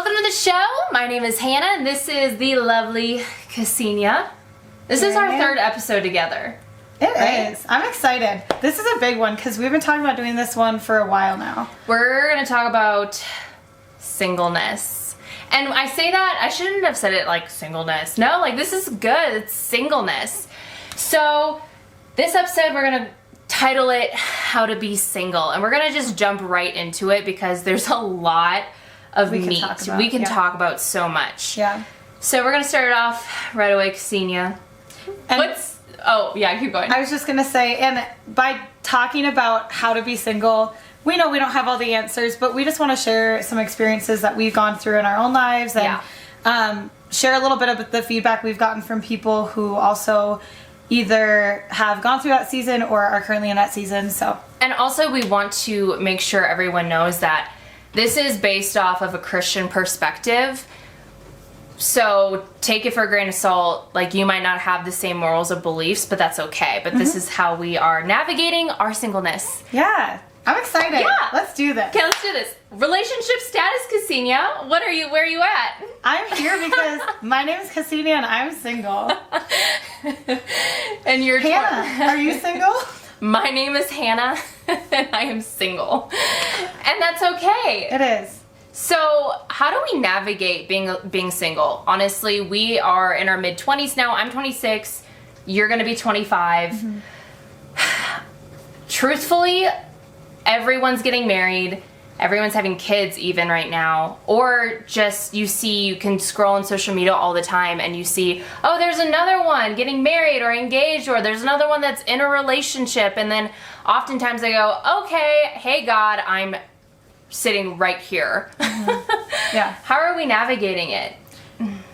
Welcome to the show. My name is Hannah, and this is the lovely Kasenia. This is our third episode together. It is. I'm excited. This is a big one because we've been talking about doing this one for a while now. We're going to talk about singleness. And I say that, I shouldn't have said it like singleness. No, like this is good. It's singleness. So this episode, we're going to title it How to Be Single. And we're going to just jump right into it because there's a lot of meat. We can talk about so much. Yeah. So we're going to start it off right away, Kasenia. Oh, yeah, keep going. I was just going to say, and by talking about how to be single, we know we don't have all the answers, but we just want to share some experiences that we've gone through in our own lives and share a little bit of the feedback we've gotten from people who also either have gone through that season or are currently in that season. And also we want to make sure everyone knows that this is based off of a Christian perspective. So take it for a grain of salt. Like, you might not have the same morals or beliefs, but that's okay. But this is how we are navigating our singleness. Yeah. I'm excited. Yeah. Let's do this. Okay, let's do this. Relationship status, Kasenia. Where are you at? I'm here because my name is Kasenia and I'm single. And you're Hannah, are you single? My name is Hannah and I am single. And that's okay. It is. So how do we navigate being single? Honestly, we are in our mid-20s now. I'm 26. You're going to be 25. Mm-hmm. Truthfully, everyone's getting married. Everyone's having kids even right now. Or just you can scroll on social media all the time and you see, oh, there's another one getting married or engaged, or there's another one that's in a relationship. And then oftentimes I go, okay, hey God, I'm sitting right here. Mm-hmm. Yeah. How are we navigating it?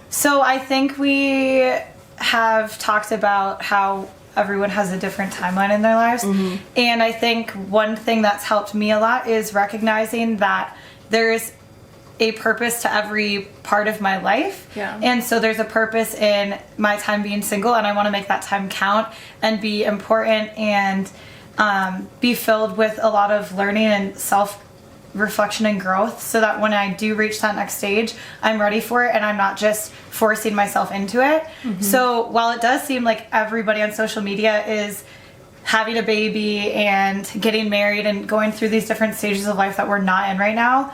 So I think we have talked about how everyone has a different timeline in their lives. Mm-hmm. And I think one thing that's helped me a lot is recognizing that there's a purpose to every part of my life. Yeah. And so there's a purpose in my time being single, and I want to make that time count and be important and be filled with a lot of learning and self-reflection and growth, so that when I do reach that next stage, I'm ready for it and I'm not just forcing myself into it. Mm-hmm. So while it does seem like everybody on social media is having a baby and getting married and going through these different stages of life that we're not in right now,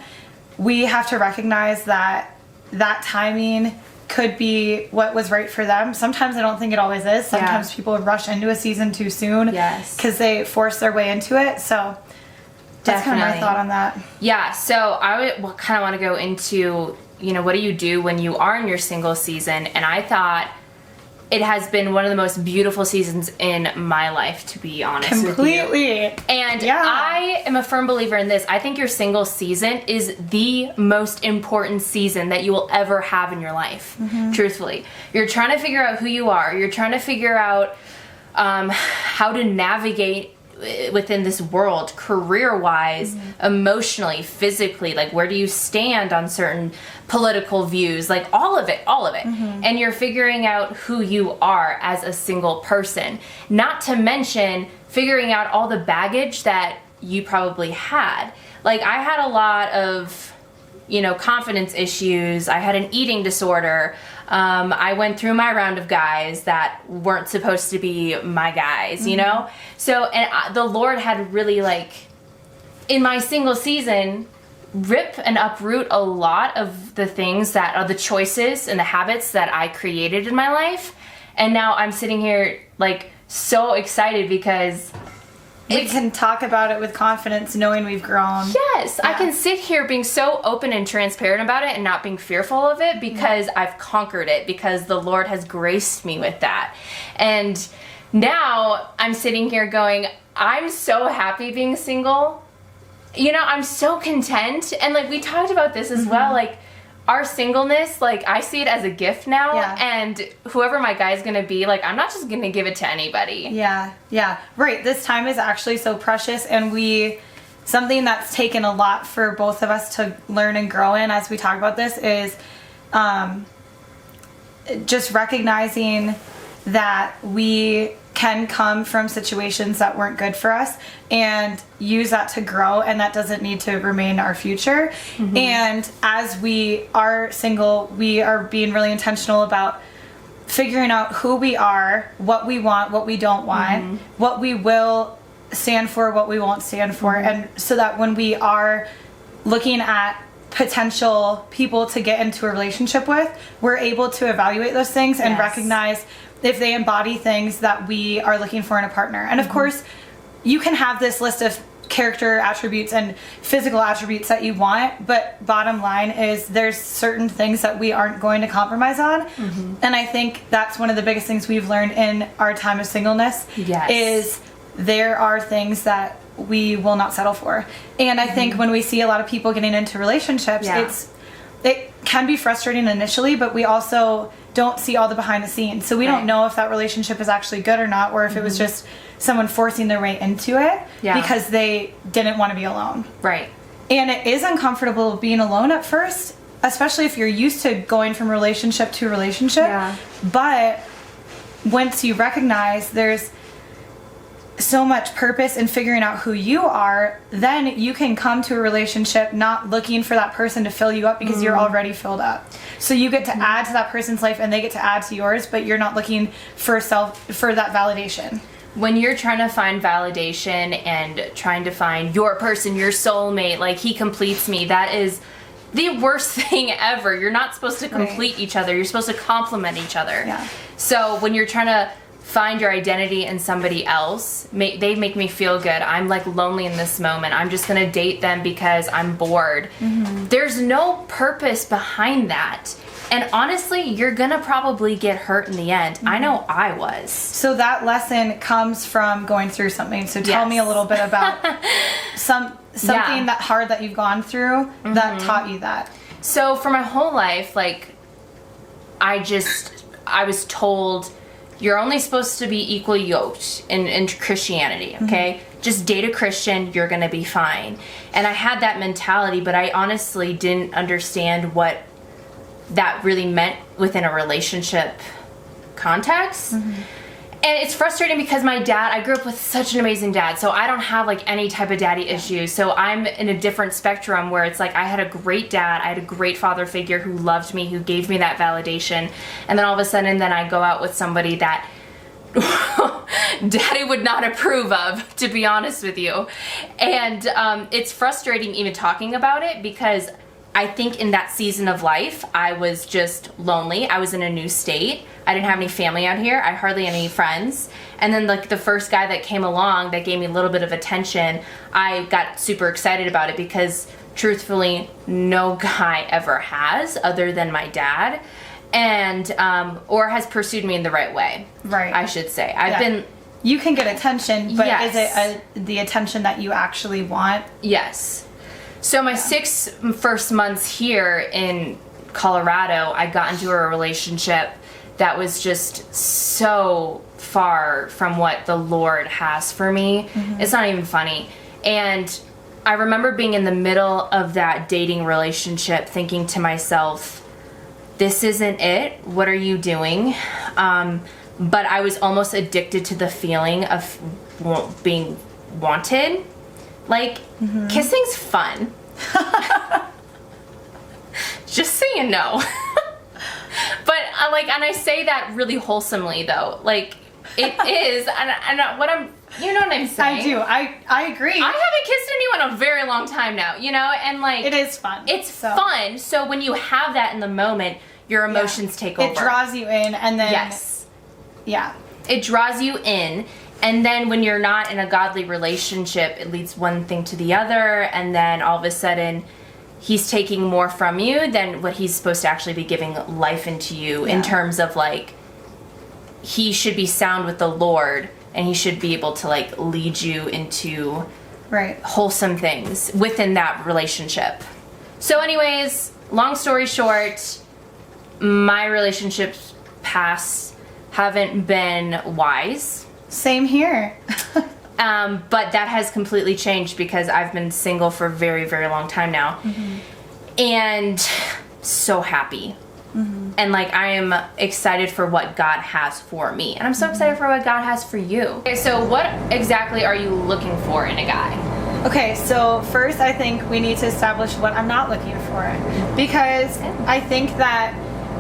we have to recognize that that timing could be what was right for them. Sometimes I don't think it always is. Sometimes people rush into a season too soon because they force their way into it. So that's kind of my thought on that. Yeah, so I kind of want to go into, what do you do when you are in your single season? And I thought it has been one of the most beautiful seasons in my life, to be honest with you. Completely. And I am a firm believer in this. I think your single season is the most important season that you will ever have in your life, truthfully. You're trying to figure out who you are. You're trying to figure out how to navigate within this world, career-wise, emotionally, physically, like where do you stand on certain political views, like all of it. And you're figuring out who you are as a single person, not to mention figuring out all the baggage that you probably had. Like, I had a lot of confidence issues. I had an eating disorder. I went through my round of guys that weren't supposed to be my guys, So, and the Lord had really, in my single season, rip and uproot a lot of the things that are the choices and the habits that I created in my life. And now I'm sitting here, so excited because we can talk about it with confidence, knowing we've grown. Yes, I can sit here being so open and transparent about it and not being fearful of it because I've conquered it, because the Lord has graced me with that. And now I'm sitting here going, I'm so happy being single. I'm so content. And we talked about this as well, our singleness, I see it as a gift now, and whoever my guy's gonna be, I'm not just gonna give it to anybody. Yeah, right. This time is actually so precious, and something that's taken a lot for both of us to learn and grow in as we talk about this is just recognizing that we can come from situations that weren't good for us and use that to grow, and that doesn't need to remain our future. And as we are single, we are being really intentional about figuring out who we are, what we want, what we don't want, what we will stand for, what we won't stand for, and so that when we are looking at potential people to get into a relationship with, we're able to evaluate those things and recognize if they embody things that we are looking for in a partner. And of course, you can have this list of character attributes and physical attributes that you want, but bottom line is there's certain things that we aren't going to compromise on. And I think that's one of the biggest things we've learned in our time of singleness is there are things that we will not settle for. And I think when we see a lot of people getting into relationships, it can be frustrating initially, but we also don't see all the behind the scenes. So we don't know if that relationship is actually good or not, or if it was just someone forcing their way into it because they didn't want to be alone. Right. And it is uncomfortable being alone at first, especially if you're used to going from relationship to relationship. But once you recognize there's so much purpose in figuring out who you are, then you can come to a relationship not looking for that person to fill you up because you're already filled up. So you get to add to that person's life and they get to add to yours, but you're not looking for that validation. When you're trying to find validation and trying to find your person, your soulmate, like he completes me, that is the worst thing ever. You're not supposed to complete each other. You're supposed to complement each other. So when you're trying to find your identity in somebody else, they make me feel good. I'm like lonely in this moment. I'm just gonna date them because I'm bored. There's no purpose behind that. And honestly, you're gonna probably get hurt in the end. I know I was. So that lesson comes from going through something. So tell me a little bit about something that hard that you've gone through that taught you that. So for my whole life, like I was told you're only supposed to be equal yoked in Christianity, okay? Just date a Christian, you're gonna be fine. And I had that mentality, but I honestly didn't understand what that really meant within a relationship context. And it's frustrating because I grew up with such an amazing dad, so I don't have like any type of daddy issues. So I'm in a different spectrum where it's like I had a great dad, I had a great father figure who loved me, who gave me that validation. And then all of a sudden, then I go out with somebody that daddy would not approve of, to be honest with you. And it's frustrating even talking about it because I think in that season of life, I was just lonely. I was in a new state. I didn't have any family out here. I hardly had any friends. And then like the first guy that came along that gave me a little bit of attention, I got super excited about it because truthfully, no guy ever has other than my dad. And, or has pursued me in the right way. Right. I should say. You can get attention, but is it the attention that you actually want? Yes. So my 6 first months here in Colorado, I got into a relationship that was just so far from what the Lord has for me. It's not even funny. And I remember being in the middle of that dating relationship thinking to myself, this isn't it. What are you doing? But I was almost addicted to the feeling of being wanted. Like, kissing's fun. Just so you know. But and I say that really wholesomely though. Like, it is, and what I'm, you know what I'm saying? I do. I agree. I haven't kissed anyone in a very long time now, you know, and like it is fun. It's fun. So when you have that in the moment, your emotions take over. It draws you in, and then it draws you in. And then when you're not in a godly relationship, it leads one thing to the other, and then all of a sudden he's taking more from you than what he's supposed to actually be giving life into you in terms of like he should be sound with the Lord and he should be able to like lead you into wholesome things within that relationship. So anyways, long story short, my relationships past haven't been wise. Same here. But that has completely changed because I've been single for a very, very long time now. And so happy. And like, I am excited for what God has for me. And I'm so excited for what God has for you. Okay, so what exactly are you looking for in a guy? Okay, so first I think we need to establish what I'm not looking for. Because I think that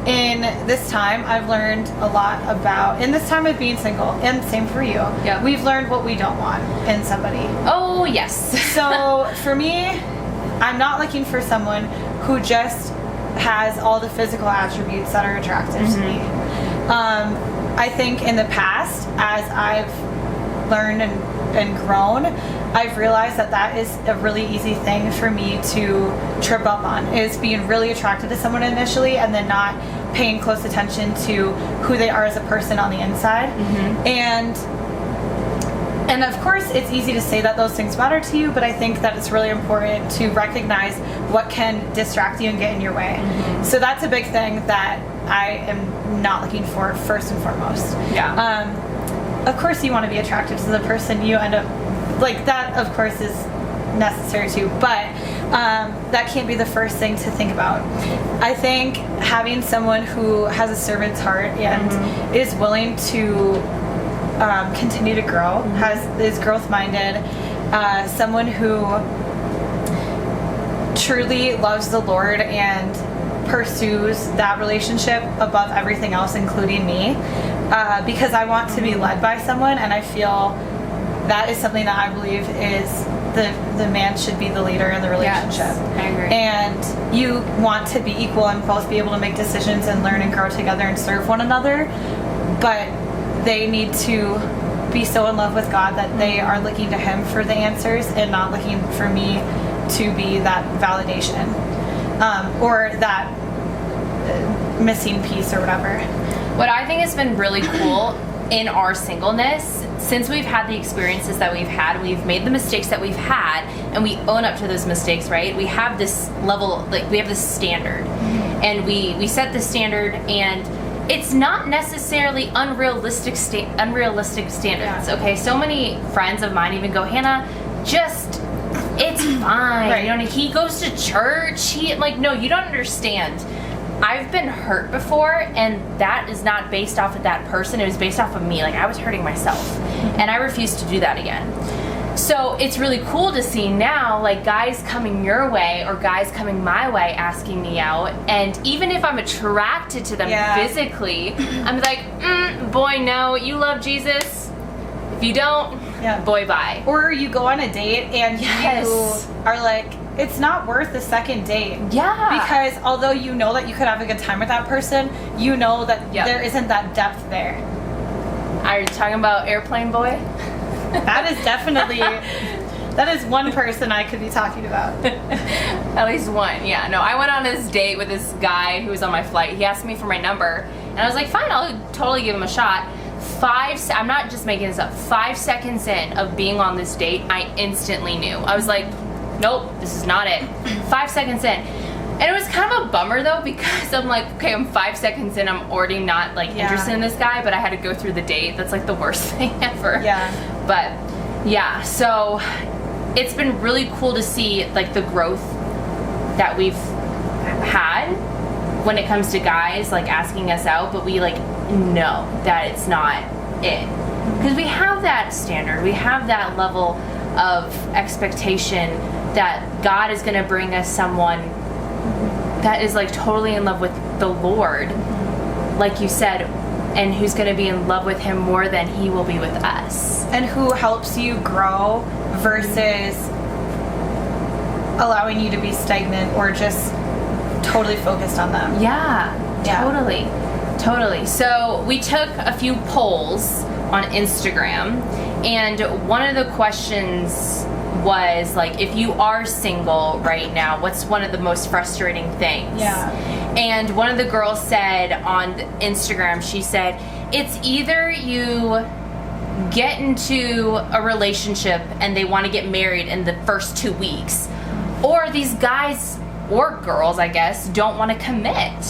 in this time I've learned a lot about, in this time of being single, and same for you, we've learned what we don't want in somebody. Oh, yes. So for me, I'm not looking for someone who just has all the physical attributes that are attractive to me. I think in the past, as I've learned and grown, I've realized that that is a really easy thing for me to trip up on, is being really attracted to someone initially and then not paying close attention to who they are as a person on the inside. And of course, it's easy to say that those things matter to you, but I think that it's really important to recognize what can distract you and get in your way. So that's a big thing that I am not looking for first and foremost. Of course, you want to be attracted to the person you end up, like that of course is necessary too, but that can't be the first thing to think about. I think having someone who has a servant's heart and is willing to continue to grow, is growth minded, someone who truly loves the Lord and pursues that relationship above everything else, including me, because I want to be led by someone, and I feel that is something that I believe is the man should be the leader in the relationship. Yes, I agree. And you want to be equal and both be able to make decisions and learn and grow together and serve one another, but they need to be so in love with God that they are looking to Him for the answers and not looking for me to be that validation or that missing piece or whatever. What I think has been really cool in our singleness, since we've had the experiences that we've had, we've made the mistakes that we've had, and we own up to those mistakes, right? We have this level, like we have this standard, and we set the standard, and it's not necessarily unrealistic standards. Okay, so many friends of mine even go, Hannah, just, it's fine. Right. You know, he goes to church. No, you don't understand. I've been hurt before, and that is not based off of that person. It was based off of me. Like, I was hurting myself, and I refuse to do that again. So it's really cool to see now, like, guys coming your way or guys coming my way asking me out, and even if I'm attracted to them physically, I'm like, boy, no, you love Jesus. If you don't, boy, bye. Or you go on a date and you are like, it's not worth the second date. Because although you know that you could have a good time with that person, you know that there isn't that depth there. Are you talking about Airplane Boy? That is definitely, that is one person I could be talking about. At least one, yeah. No, I went on this date with this guy who was on my flight. He asked me for my number, and I was like, fine, I'll totally give him a shot. I'm not just making this up, 5 seconds in of being on this date, I instantly knew. I was like, nope, this is not it. 5 seconds in. And it was kind of a bummer though, because I'm like, okay, I'm 5 seconds in, I'm already not like interested in this guy, but I had to go through the date. That's like the worst thing ever. But yeah, so it's been really cool to see like the growth that we've had when it comes to guys like asking us out, but we like know that it's not it. Because we have that standard, we have that level of expectation that God is going to bring us someone that is like totally in love with the Lord, like you said, and who's going to be in love with Him more than He will be with us. And who helps you grow versus allowing you to be stagnant or just totally focused on them. Totally. So we took a few polls on Instagram, and one of the questions was like, if you are single right now, what's one of the most frustrating things? And one of the girls said on Instagram, she said, it's either you get into a relationship and they want to get married in the first 2 weeks, or these guys or girls, I guess, don't want to commit.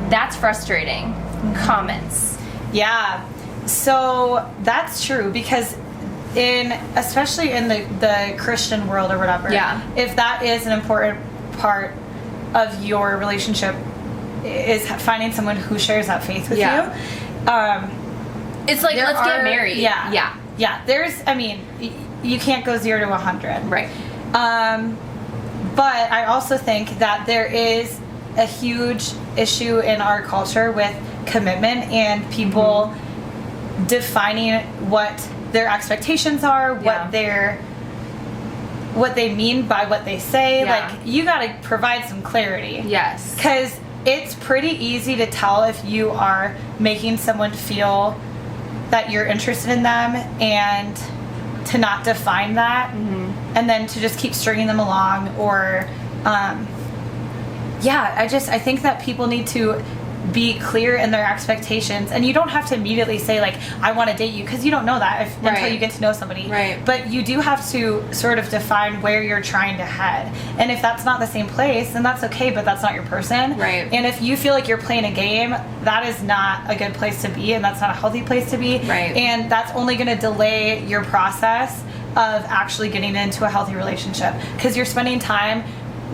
That's frustrating. Comments. So that's true, because especially in the Christian world or whatever, if that is an important part of your relationship, is finding someone who shares that faith with Yeah. you. It's like, let's get married. Yeah. Yeah. Yeah. You can't go 0 to 100. Right. But I also think that there is a huge issue in our culture with commitment and people defining what their expectations are, what they mean by what they say. Yeah. Like, you got to provide some clarity. Yes. Because it's pretty easy to tell if you are making someone feel that you're interested in them and to not define that, and then to just keep stringing them along, or I think that people need to be clear in their expectations, and you don't have to immediately say, like, I want to date you, because you don't know that until you get to know somebody. Right. But you do have to sort of define where you're trying to head, and if that's not the same place, then that's okay, but that's not your person. Right. And if you feel like you're playing a game, that is not a good place to be, and that's not a healthy place to be. Right. And that's only going to delay your process of actually getting into a healthy relationship, because you're spending time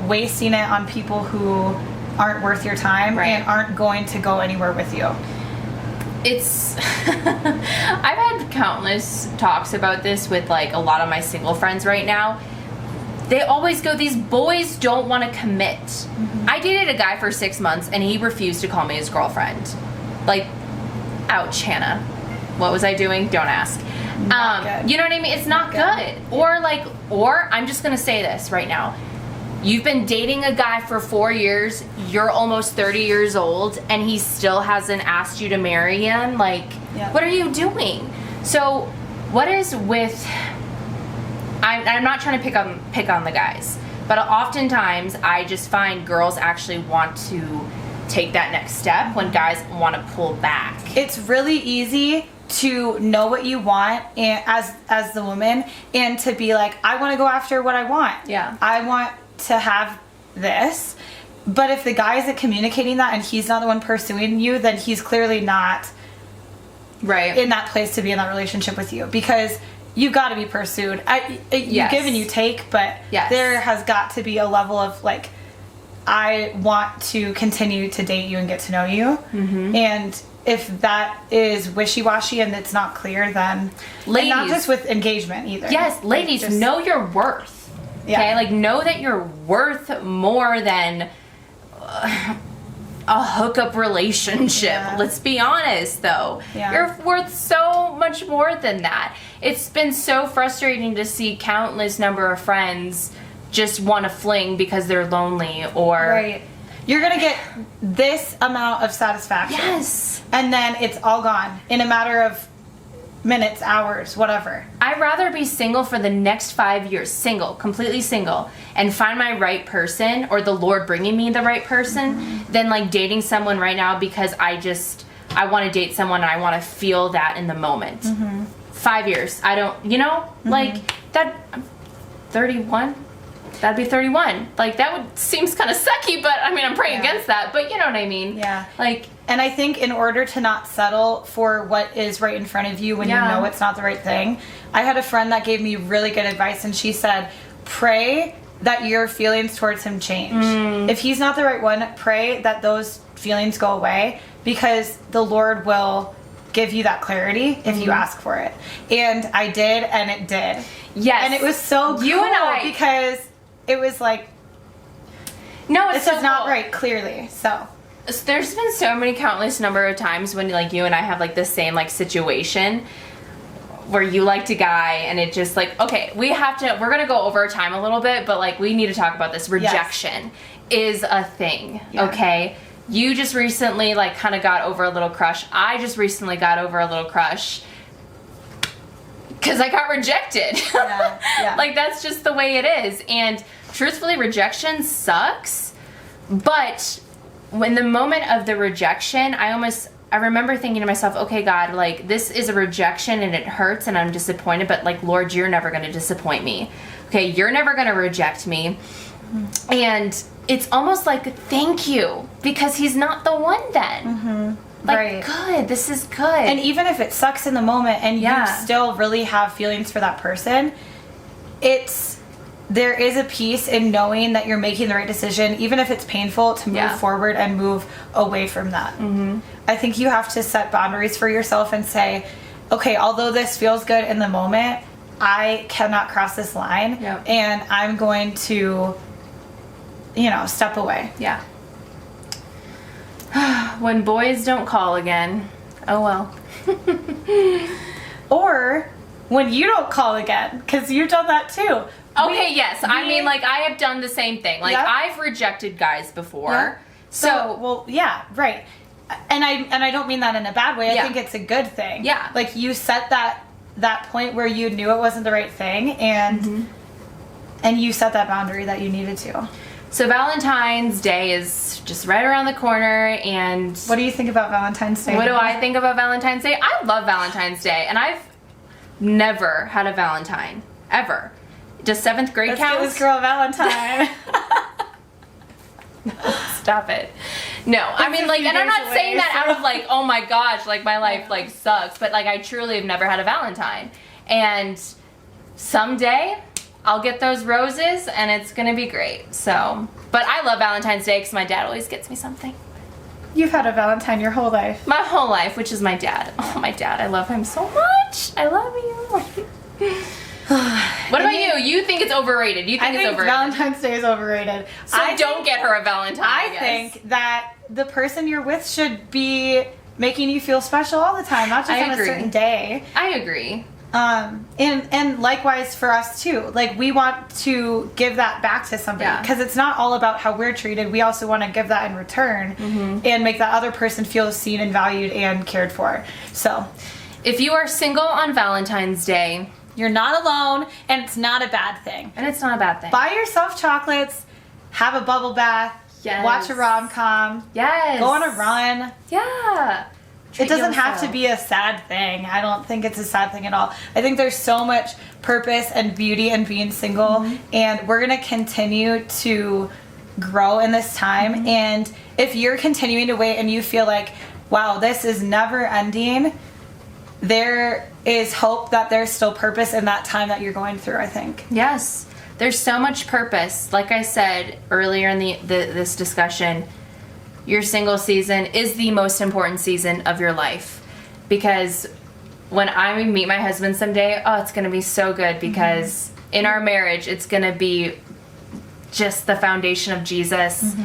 wasting it on people who aren't worth your time and aren't going to go anywhere with you. It's I've had countless talks about this with like a lot of my single friends right now. They always go, these boys don't want to commit. I dated a guy for 6 months and he refused to call me his girlfriend. Like, ouch, Hannah. What was I doing? Don't ask. You know what I mean? It's not good. Or I'm just gonna say this right now. You've been dating a guy for 4 years, you're almost 30 years old, and he still hasn't asked you to marry him? Like, what are you doing? So, what is with... I'm not trying to pick on the guys, but oftentimes I just find girls actually want to take that next step when guys want to pull back. It's really easy to know what you want, and as the woman, and to be like, I want to go after what I want. Yeah. I want to have this. But if the guy isn't communicating that and he's not the one pursuing you, then he's clearly not in that place to be in that relationship with you, because you've got to be pursued. You give and you take, but there has got to be a level of like, I want to continue to date you and get to know you. And if that is wishy-washy and it's not clear, then ladies, and not just with engagement either. Yes, ladies, know your worth. Okay, like, know that you're worth more than a hookup relationship. Let's be honest, though. You're worth so much more than that. It's been so frustrating to see countless number of friends just want to fling because they're lonely, or you're gonna get this amount of satisfaction, and then it's all gone in a matter of minutes, hours, whatever. I'd rather be single for the next 5 years, completely single, and find my right person, or the Lord bringing me the right person, than like dating someone right now because I want to date someone and I want to feel that in the moment. 5 years, I don't, like that. I'm 31. That'd be 31. Like, that seems kind of sucky, but I mean, I'm praying against that, but you know what I mean? Yeah. Like, and I think in order to not settle for what is right in front of you when you know it's not the right thing, I had a friend that gave me really good advice, and she said, pray that your feelings towards him change. If he's not the right one, pray that those feelings go away, because the Lord will give you that clarity if you ask for it. And I did, and it did. Yes. And it was so cool, because it was like, no, this is not right, clearly. So there's been so many countless number of times when like you and I have like the same like situation where you liked a guy and it just like, okay, we're gonna go over time a little bit, but like we need to talk about this. Rejection is a thing. Okay, you just recently like kind of got over a little crush. I just recently got over a little crush because I got rejected. Like, that's just the way it is. And truthfully, rejection sucks, but when the moment of the rejection, I remember thinking to myself, okay, God, like, this is a rejection and it hurts and I'm disappointed, but like, Lord, you're never going to disappoint me. Okay, you're never going to reject me. And it's almost like, thank you, because he's not the one then. Like, good, this is good. And even if it sucks in the moment and you still really have feelings for that person, it's there is a piece in knowing that you're making the right decision, even if it's painful, to move forward and move away from that. I think you have to set boundaries for yourself and say, okay, although this feels good in the moment, I cannot cross this line, and I'm going to, step away. Yeah. When boys don't call again, oh well. Or when you don't call again, because you've done that too. Okay, yes. I mean, like, I have done the same thing. Like, I've rejected guys before. So, well, yeah, right. And I don't mean that in a bad way. I think it's a good thing. Yeah. Like, you set that point where you knew it wasn't the right thing, and you set that boundary that you needed to. So Valentine's Day is just right around the corner, and... What do you think about Valentine's Day? What do I think about Valentine's Day? I love Valentine's Day, and I've never had a Valentine. Ever. Does 7th grade count? Let's give this girl a Valentine. Stop it. No, I mean, like, and I'm not saying that out of, like, oh my gosh, like, my life, like, sucks, but, like, I truly have never had a Valentine. And someday, I'll get those roses, and it's gonna be great, so. But I love Valentine's Day, because my dad always gets me something. You've had a Valentine your whole life. My whole life, which is my dad. Oh, my dad, I love him so much. I love you. What about you? You think it's overrated. You think it's overrated. Valentine's Day is overrated. So don't get her a Valentine, I guess. think that the person you're with should be making you feel special all the time, not just on a certain day. I agree. And likewise for us too. Like, we want to give that back to somebody, because it's not all about how we're treated. We also want to give that in return and make that other person feel seen and valued and cared for. So, if you are single on Valentine's Day, you're not alone, and it's not a bad thing. And it's not a bad thing. Buy yourself chocolates, have a bubble bath, watch a rom-com, go on a run. Yeah. It doesn't have to be a sad thing. I don't think it's a sad thing at all. I think there's so much purpose and beauty in being single, and we're going to continue to grow in this time. And if you're continuing to wait and you feel like, wow, this is never ending, there is hope that there's still purpose in that time that you're going through, I think. Yes. There's so much purpose. Like I said earlier in this discussion, your single season is the most important season of your life. Because when I meet my husband someday, it's going to be so good, because in our marriage, it's going to be just the foundation of Jesus.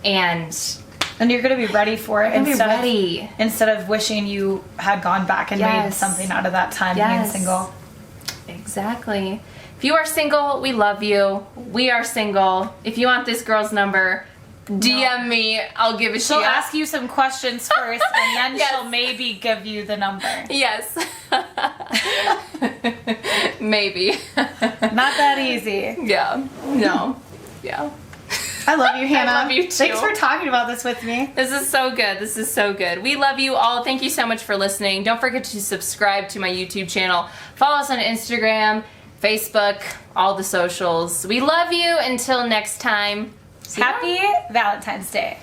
And you're going to be ready for it instead of wishing you had gone back and made something out of that time being single. Exactly. If you are single, we love you. We are single. If you want this girl's number, DM me. I'll give it to you. She'll ask you some questions first, and then she'll maybe give you the number. Yes. Maybe. Not that easy. Yeah. No. Yeah. I love you, Hannah. I love you too. Thanks for talking about this with me. This is so good. This is so good. We love you all. Thank you so much for listening. Don't forget to subscribe to my YouTube channel. Follow us on Instagram, Facebook, all the socials. We love you. Until next time. Happy Valentine's Day.